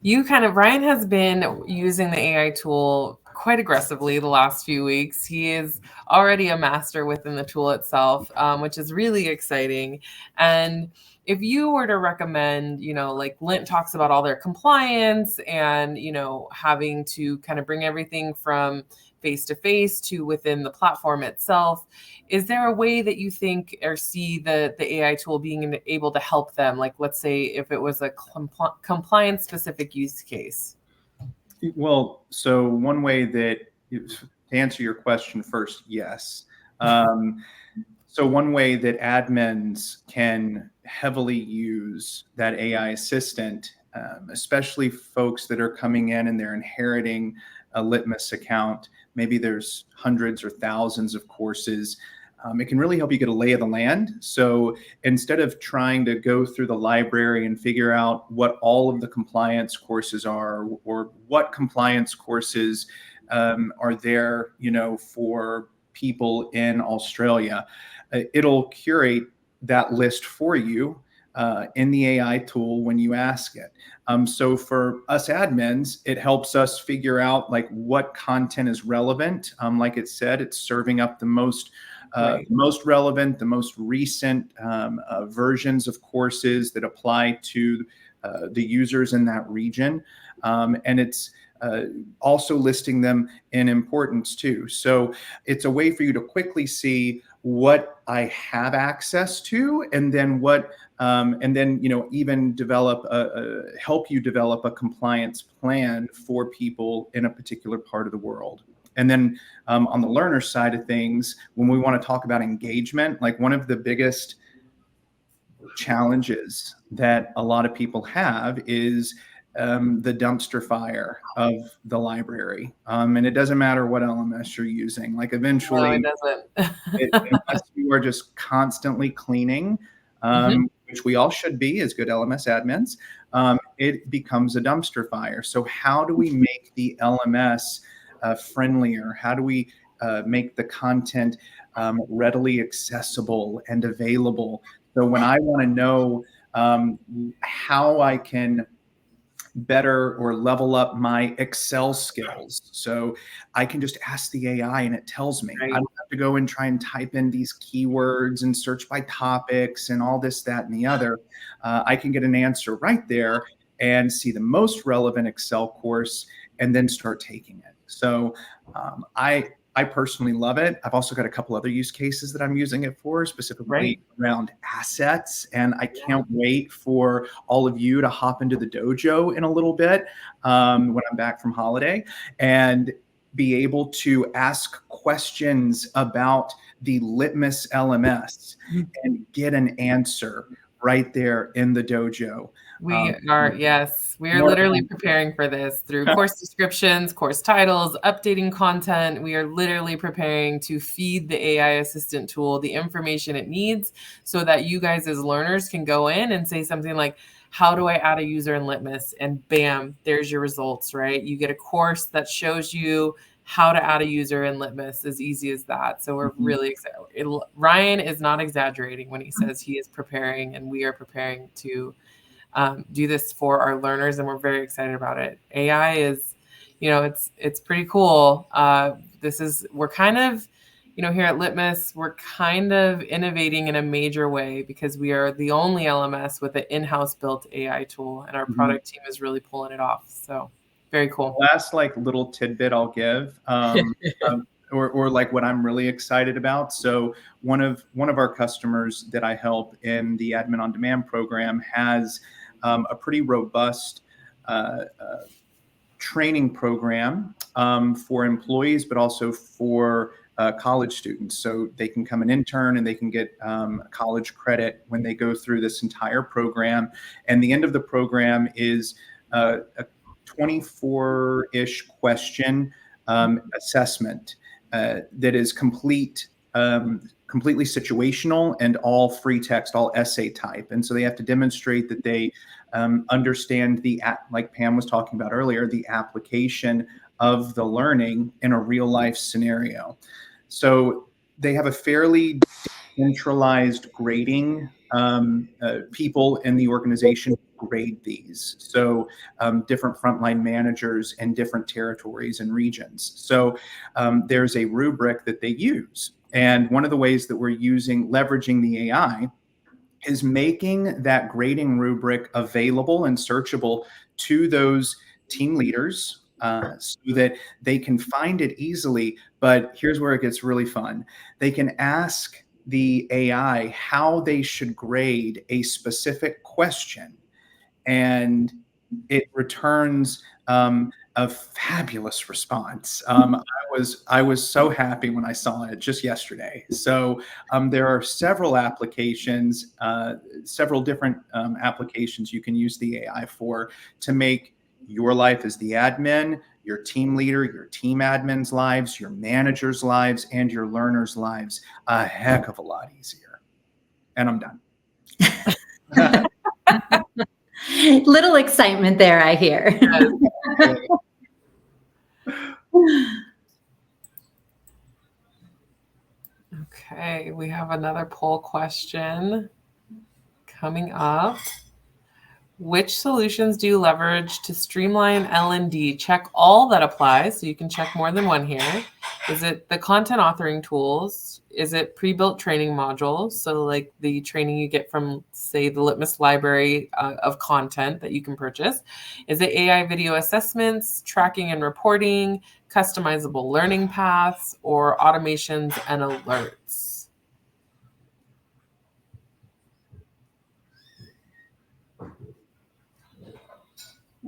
Speaker 4: Ryan has been using the AI tool quite aggressively the last few weeks. He is already a master within the tool itself, which is really exciting. And if you were to recommend, like Lint talks about all their compliance and, having to kind of bring everything from face-to-face to within the platform itself, is there a way that you think or see the AI tool being able to help them? Like, let's say if it was a compliance-specific use case.
Speaker 3: Well, so one way that, to answer your question first, yes. So one way that admins can heavily use that AI assistant, especially folks that are coming in and they're inheriting a Litmos account, maybe there's hundreds or thousands of courses, it can really help you get a lay of the land. So instead of trying to go through the library and figure out what all of the compliance courses are, or what compliance courses are there, for people in Australia, it'll curate that list for you in the AI tool when you ask it. So for us admins, it helps us figure out like what content is relevant. Like it said, it's serving up the most relevant, the most recent versions of courses that apply to the users in that region. And it's also listing them in importance too. So it's a way for you to quickly see what I have access to, and then even help you develop a compliance plan for people in a particular part of the world. And then on the learner side of things, when we want to talk about engagement, like one of the biggest challenges that a lot of people have is the dumpster fire of the library. And it doesn't matter what LMS you're using. Like eventually,
Speaker 4: No, it doesn't.
Speaker 3: unless you are just constantly cleaning, which we all should be as good LMS admins, it becomes a dumpster fire. So how do we make the LMS friendlier? How do we make the content readily accessible and available? So when I want to know how I can better or level up my Excel skills, so I can just ask the AI and it tells me.
Speaker 4: Right.
Speaker 3: I don't have to go and try and type in these keywords and search by topics and all this, that, and the other. I can get an answer right there and see the most relevant Excel course and then start taking it. So I personally love it. I've also got a couple other use cases that I'm using it for, specifically around assets. And I can't wait for all of you to hop into the dojo in a little bit when I'm back from holiday. And be able to ask questions about the Litmos LMS and get an answer right there in the dojo.
Speaker 4: We are literally preparing for this through course descriptions, course titles, updating content. We are literally preparing to feed the AI assistant tool the information it needs so that you guys as learners can go in and say something like, how do I add a user in Litmos? And bam, there's your results, right? You get a course that shows you how to add a user in Litmos, as easy as that. So we're really excited. Ryan is not exaggerating when he says he is preparing, and we are preparing to do this for our learners, and we're very excited about it. AI is, it's pretty cool. We're kind of, here at Litmos, we're kind of innovating in a major way because we are the only LMS with an in-house built AI tool, and our product team is really pulling it off. So very cool.
Speaker 3: Last little tidbit I'll give, or like what I'm really excited about. So one of our customers that I help in the Admin on Demand program has a pretty robust training program for employees, but also for college students. So they can come and intern and they can get college credit when they go through this entire program. And the end of the program is a 24-ish question assessment that is completely situational and all free text, all essay type. And so they have to demonstrate that they understand like Pam was talking about earlier, the application of the learning in a real life scenario. So they have a fairly centralized grading. People in the organization grade these. So different frontline managers in different territories and regions. So there's a rubric that they use. And one of the ways that we're leveraging the AI is making that grading rubric available and searchable to those team leaders so that they can find it easily. But here's where it gets really fun. They can ask the AI how they should grade a specific question, and it returns a fabulous response. I was so happy when I saw it just yesterday. So there are several applications, several different applications you can use the AI for to make your life as the admin, your team leader, your team admin's lives, your manager's lives, and your learners' lives a heck of a lot easier. And I'm done.
Speaker 2: Little excitement there, I hear.
Speaker 4: Okay, we have another poll question coming up. Which solutions do you leverage to streamline L&D? Check all that applies, so you can check more than one here. Is it the content authoring tools? Is it pre-built training modules? So like the training you get from, say, the Litmos library of content that you can purchase. Is it AI video assessments, tracking and reporting, customizable learning paths, or automations and alerts?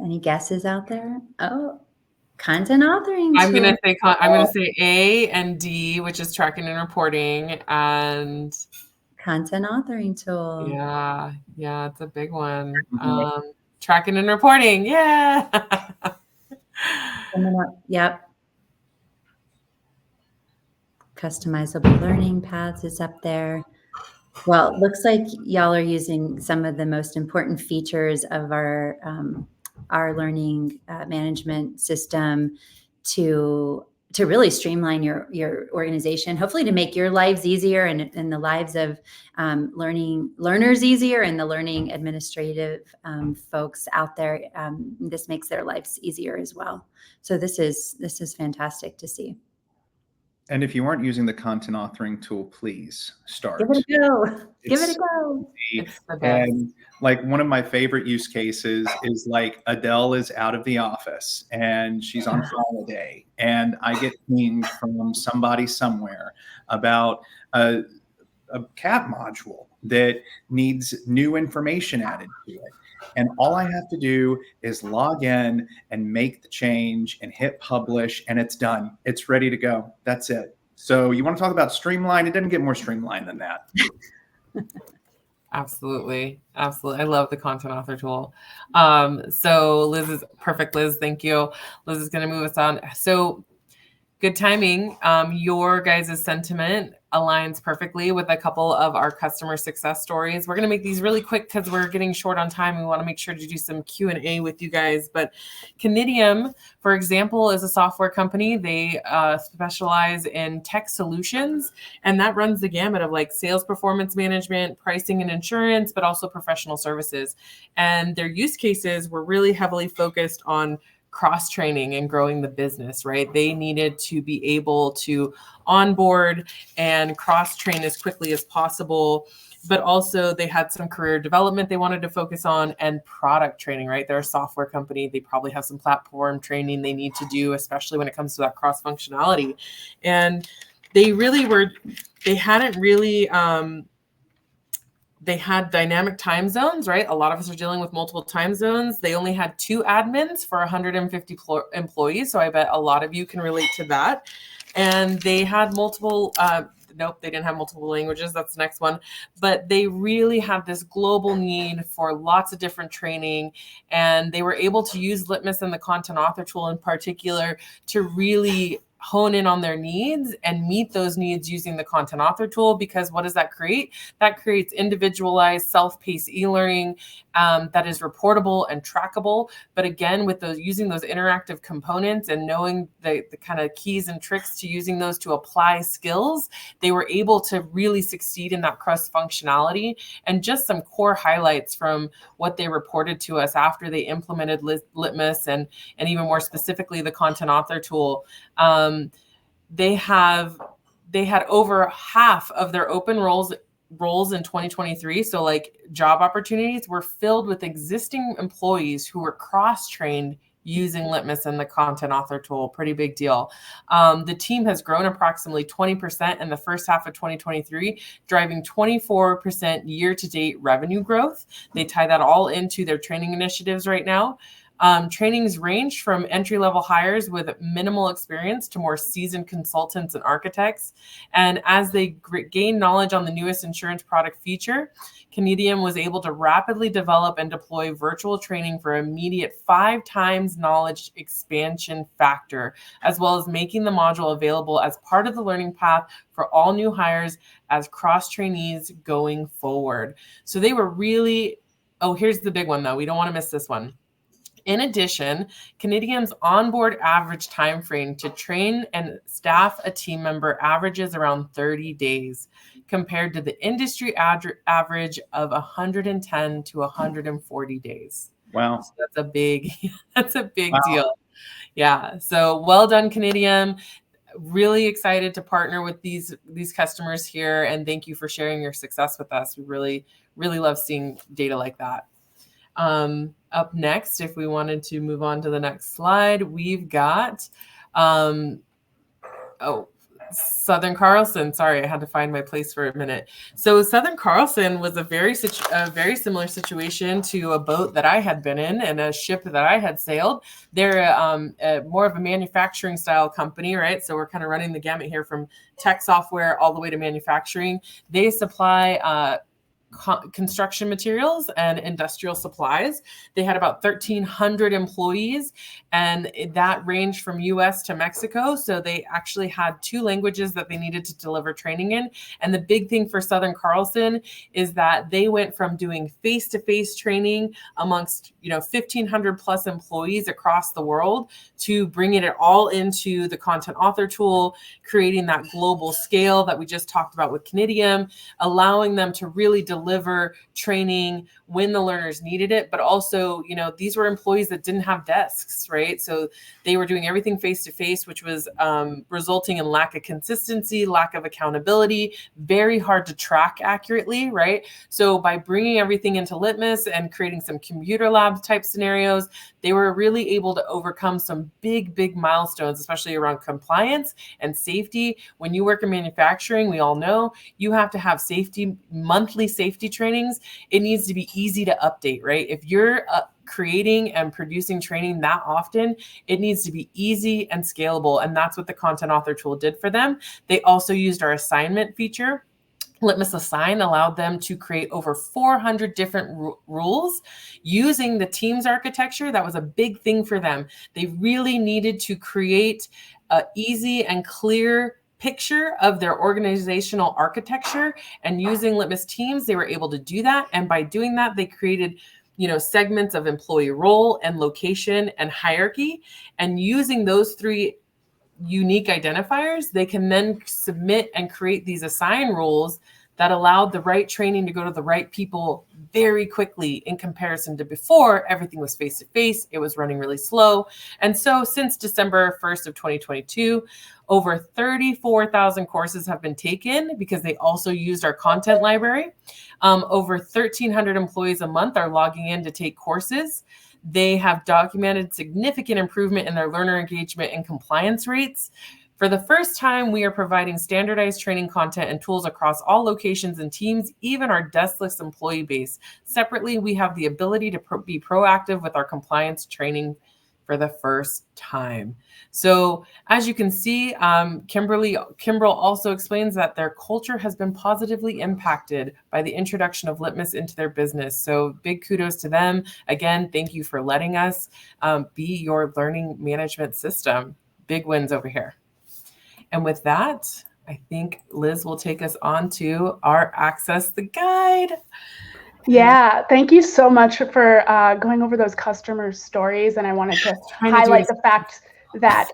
Speaker 2: Any guesses out there? Oh, content authoring.
Speaker 4: I'm gonna say A and D, which is tracking and reporting, and
Speaker 2: content authoring tool.
Speaker 4: Yeah, it's a big one. Tracking and reporting, yeah.
Speaker 2: Yep. Customizable learning paths is up there. Well, it looks like y'all are using some of the most important features of our learning management system to really streamline your organization, hopefully to make your lives easier and the lives of learners easier, and the learning administrative folks out there. This makes their lives easier as well. So this is fantastic to see.
Speaker 3: And if you aren't using the content authoring tool, please start.
Speaker 2: Give it a go. Give it a go.
Speaker 3: And like one of my favorite use cases is like Adele is out of the office and she's on holiday, and I get pinged from somebody somewhere about a CAT module that needs new information added to it. And all I have to do is log in and make the change and hit publish, and it's done. It's ready to go. That's it. So you want to talk about streamlined? It doesn't get more streamlined than that.
Speaker 4: Absolutely. Absolutely. I love the content author tool. So Liz is perfect. Liz, thank you. Liz is going to move us on. So good timing. Your guys' sentiment aligns perfectly with a couple of our customer success stories. We're going to make these really quick because we're getting short on time. We want to make sure to do some Q&A with you guys. But Conidium, for example, is a software company. They specialize in tech solutions, and that runs the gamut of like sales performance management, pricing and insurance, but also professional services. And their use cases were really heavily focused on cross-training and growing the business, right? They needed to be able to onboard and cross-train as quickly as possible, but also they had some career development they wanted to focus on and product training, right? They're a software company. They probably have some platform training they need to do, especially when it comes to that cross-functionality. And they really were, they hadn't really, they had dynamic time zones, right? A lot of us are dealing with multiple time zones. They only had 2 admins for 150 employees. So I bet a lot of you can relate to that. And they had multiple, nope, they didn't have multiple languages. That's the next one. But they really had this global need for lots of different training. And they were able to use Litmos and the content author tool in particular to really hone in on their needs and meet those needs using the content author tool. Because what does that create? That creates individualized self-paced e-learning that is reportable and trackable. But again, with those using those interactive components and knowing the kind of keys and tricks to using those to apply skills, they were able to really succeed in that cross functionality. And just some core highlights from what they reported to us after they implemented Litmos and even more specifically the content author tool. They had over half of their open roles in 2023. So like job opportunities were filled with existing employees who were cross-trained using Litmos and the content author tool. Pretty big deal. The team has grown approximately 20% in the first half of 2023, driving 24% year-to-date revenue growth. They tie that all into their training initiatives right now. Trainings range from entry-level hires with minimal experience to more seasoned consultants and architects. And as they gain knowledge on the newest insurance product feature, Conidium was able to rapidly develop and deploy virtual training for immediate 5 times knowledge expansion factor, as well as making the module available as part of the learning path for all new hires as cross-trainees going forward. So they were really, oh, here's the big one though. We don't want to miss this one. In addition, Conidium's onboard average time frame to train and staff a team member averages around 30 days compared to the industry average of 110 to 140 days.
Speaker 3: Wow.
Speaker 4: So that's a big deal. Yeah. So well done, Conidium. Really excited to partner with these customers here. And thank you for sharing your success with us. We really, really love seeing data like that. Up next, if we wanted to move on to the next slide, we've got, Southern Carlson. Sorry, I had to find my place for a minute. So Southern Carlson was a very similar situation to a boat that I had been in and a ship that I had sailed. They're more of a manufacturing style company, right? So we're kind of running the gamut here from tech software all the way to manufacturing. They supply construction materials and industrial supplies. They had about 1,300 employees, and that ranged from US to Mexico. So they actually had 2 languages that they needed to deliver training in. And the big thing for Southern Carlson is that they went from doing face-to-face training amongst 1,500 plus employees across the world to bringing it all into the content author tool, creating that global scale that we just talked about with Conidium, allowing them to really deliver training when the learners needed it. But also, these were employees that didn't have desks, right? So they were doing everything face-to-face, which was resulting in lack of consistency, lack of accountability, very hard to track accurately, right? So by bringing everything into Litmos and creating some computer lab type scenarios, they were really able to overcome some big milestones, especially around compliance and safety. When you work in manufacturing, we all know you have to have monthly safety trainings. It needs to be easy to update, right? If you're creating and producing training that often, it needs to be easy and scalable. And that's what the content author tool did for them. They also used our assignment feature. Litmos Assign allowed them to create over 400 different rules using the Teams architecture. That was a big thing for them. They really needed to create an easy and clear picture of their organizational architecture, and using Litmos Teams, they were able to do that. And by doing that, they created segments of employee role and location and hierarchy. And using those three unique identifiers, they can then submit and create these assign rules that allowed the right training to go to the right people very quickly, in comparison to before. Everything was face-to-face. It was running really slow. And so since December 1st of 2022, over 34,000 courses have been taken because they also used our content library. Over 1,300 employees a month are logging in to take courses. They have documented significant improvement in their learner engagement and compliance rates. For the first time, we are providing standardized training content and tools across all locations and teams, even our deskless employee base. Separately, we have the ability to be proactive with our compliance training for the first time. So as you can see, Kimbrel also explains that their culture has been positively impacted by the introduction of Litmos into their business. So big kudos to them. Again, thank you for letting us be your learning management system. Big wins over here. And with that, I think Liz will take us on to our Access the Guide.
Speaker 1: Yeah, thank you so much for going over those customer stories. And I wanted to highlight the fact that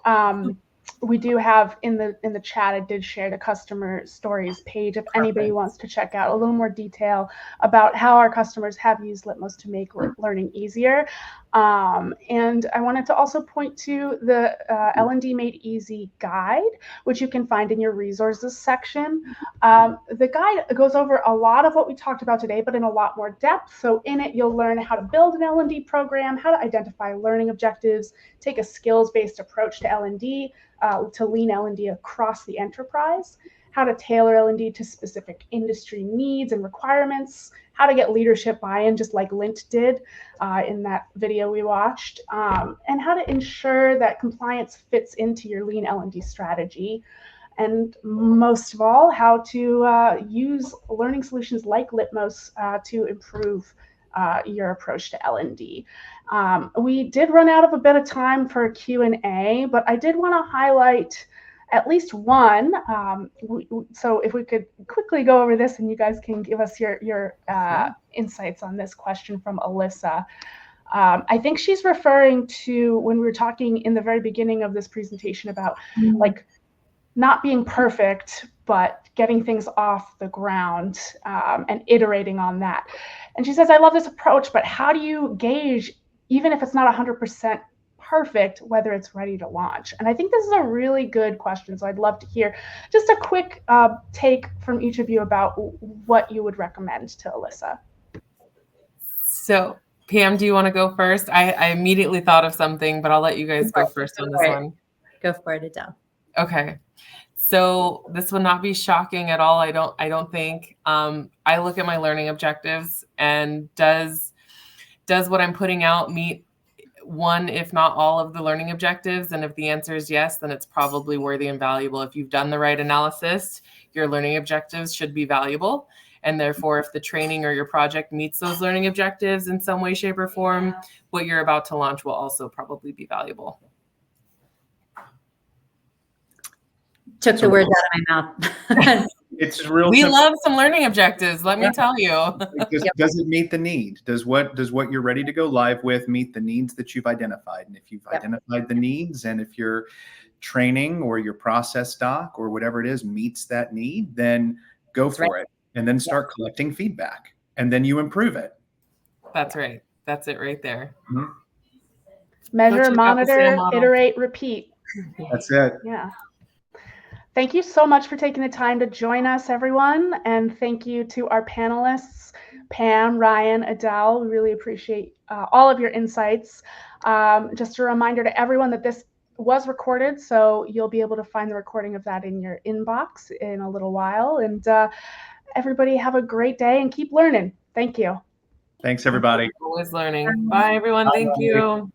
Speaker 1: we do have in the chat, I did share the customer stories page if anybody wants to check out a little more detail about how our customers have used Litmos to make learning easier. And I wanted to also point to the L&D Made Easy guide, which you can find in your resources section. The guide goes over a lot of what we talked about today, but in a lot more depth. So in it, you'll learn how to build an L&D program, how to identify learning objectives, take a skills-based approach to L&D, to lean L&D across the enterprise, how to tailor L&D to specific industry needs and requirements, how to get leadership buy-in, just like Lint did in that video we watched, and how to ensure that compliance fits into your lean L&D strategy. And most of all, how to use learning solutions like Litmos to improve your approach to L&D. We did run out of a bit of time for a Q&A, but I did want to highlight at least one. So if we could quickly go over this, and you guys can give us your insights on this question from Alyssa. I think she's referring to when we were talking in the very beginning of this presentation about like not being perfect, but getting things off the ground and iterating on that. And she says, I love this approach, but how do you gauge, even if it's not 100% perfect, whether it's ready to launch? And I think this is a really good question. So I'd love to hear just a quick take from each of you about what you would recommend to Alyssa.
Speaker 4: So Pam, do you want to go first? I immediately thought of something, but I'll let you guys go first on this one.
Speaker 2: Go for it, Adele.
Speaker 4: Okay. So this will not be shocking at all. I don't think. I look at my learning objectives, and does what I'm putting out meet one, if not all, of the learning objectives? And if the answer is yes, then it's probably worthy and valuable. If you've done the right analysis, your learning objectives should be valuable. And therefore, if the training or your project meets those learning objectives in some way, shape, or form, what you're about to launch will also probably be valuable.
Speaker 2: Took the words out of my mouth.
Speaker 3: It's real.
Speaker 4: We love some learning objectives, let me tell you.
Speaker 3: Does it meet the need? Does what you're ready to go live with meet the needs that you've identified? And if you've identified the needs, and if your training or your process doc or whatever it is meets that need, then go for it. And then start collecting feedback. And then you improve it.
Speaker 4: That's right. That's it right there.
Speaker 3: Mm-hmm.
Speaker 1: Measure, monitor, iterate, repeat.
Speaker 3: That's it.
Speaker 1: Yeah. Thank you so much for taking the time to join us, everyone. And thank you to our panelists, Pam, Ryan, Adele. We really appreciate all of your insights. Just a reminder to everyone that this was recorded, so you'll be able to find the recording of that in your inbox in a little while. And everybody have a great day and keep learning. Thank you.
Speaker 3: Thanks, everybody.
Speaker 4: Always learning. Bye, everyone. Thank you.